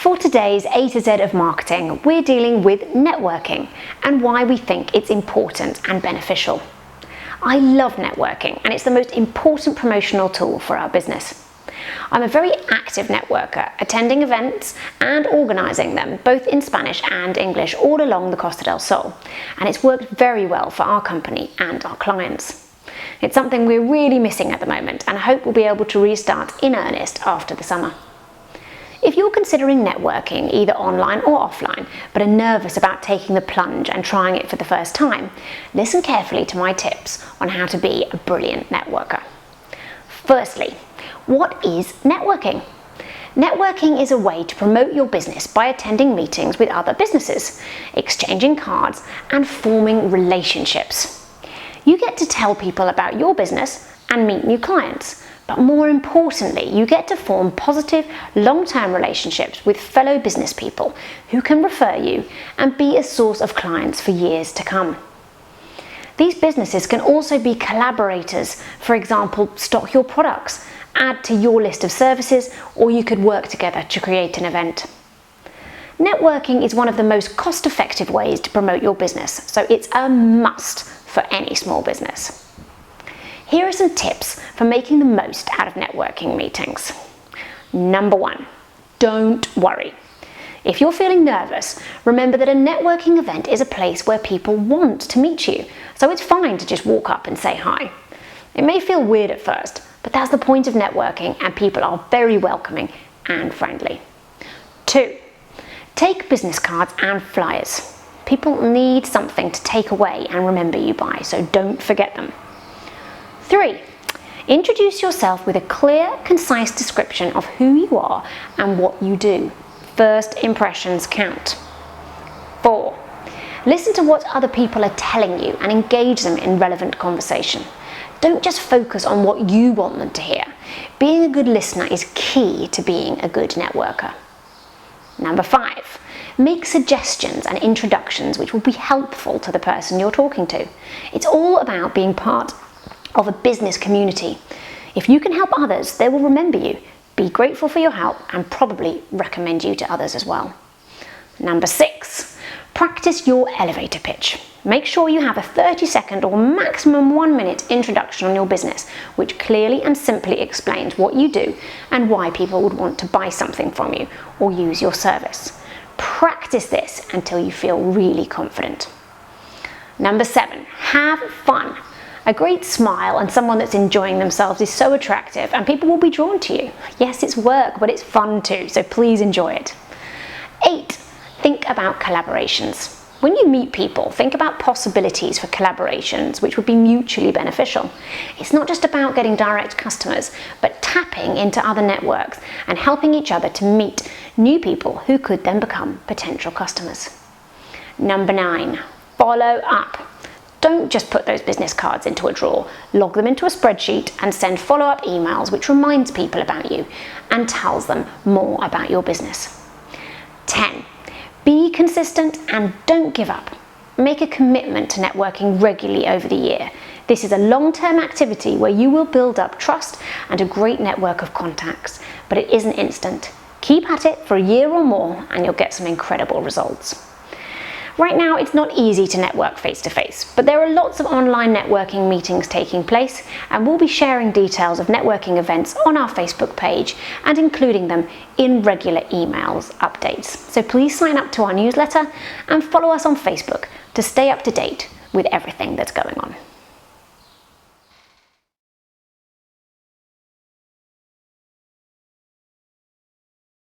For today's A to Z of marketing, we're dealing with networking and why we think it's important and beneficial. I love networking and it's the most important promotional tool for our business. I'm a very active networker, attending events and organising them, both in Spanish and English, all along the Costa del Sol, and it's worked very well for our company and our clients. It's something we're really missing at the moment and I hope we'll be able to restart in earnest after the summer. If you're considering networking, either online or offline, but are nervous about taking the plunge and trying it for the first time, listen carefully to my tips on how to be a brilliant networker. Firstly, what is networking? Networking is a way to promote your business by attending meetings with other businesses, exchanging cards, and forming relationships. You get to tell people about your business and meet new clients. But more importantly, you get to form positive, long-term relationships with fellow business people who can refer you and be a source of clients for years to come. These businesses can also be collaborators. For example, stock your products, add to your list of services, or you could work together to create an event. Networking is one of the most cost-effective ways to promote your business, so it's a must for any small business. Here are some tips for making the most out of networking meetings. Number 1, don't worry. If you're feeling nervous, remember that a networking event is a place where people want to meet you, so it's fine to just walk up and say hi. It may feel weird at first, but that's the point of networking and people are very welcoming and friendly. 2, take business cards and flyers. People need something to take away and remember you by, so don't forget them. 3, introduce yourself with a clear, concise description of who you are and what you do. First impressions count. 4, listen to what other people are telling you and engage them in relevant conversation. Don't just focus on what you want them to hear. Being a good listener is key to being a good networker. Number 5, make suggestions and introductions which will be helpful to the person you're talking to. It's all about being part of a business community. If you can help others, they will remember you, be grateful for your help, and probably recommend you to others as well. Number 6, practice your elevator pitch. Make sure you have a 30-second or maximum 1-minute introduction on your business, which clearly and simply explains what you do and why people would want to buy something from you or use your service. Practice this until you feel really confident. Number 7, have fun. A great smile and someone that's enjoying themselves is so attractive and people will be drawn to you. Yes, it's work, but it's fun too, so please enjoy it. 8, think about collaborations. When you meet people, think about possibilities for collaborations which would be mutually beneficial. It's not just about getting direct customers, but tapping into other networks and helping each other to meet new people who could then become potential customers. Number 9, follow up. Don't just put those business cards into a drawer, log them into a spreadsheet and send follow-up emails which reminds people about you and tells them more about your business. 10, be consistent and don't give up. Make a commitment to networking regularly over the year. This is a long-term activity where you will build up trust and a great network of contacts, but it isn't instant. Keep at it for a year or more and you'll get some incredible results. Right now, it's not easy to network face-to-face, but there are lots of online networking meetings taking place, and we'll be sharing details of networking events on our Facebook page and including them in regular emails updates. So please sign up to our newsletter and follow us on Facebook to stay up to date with everything that's going on.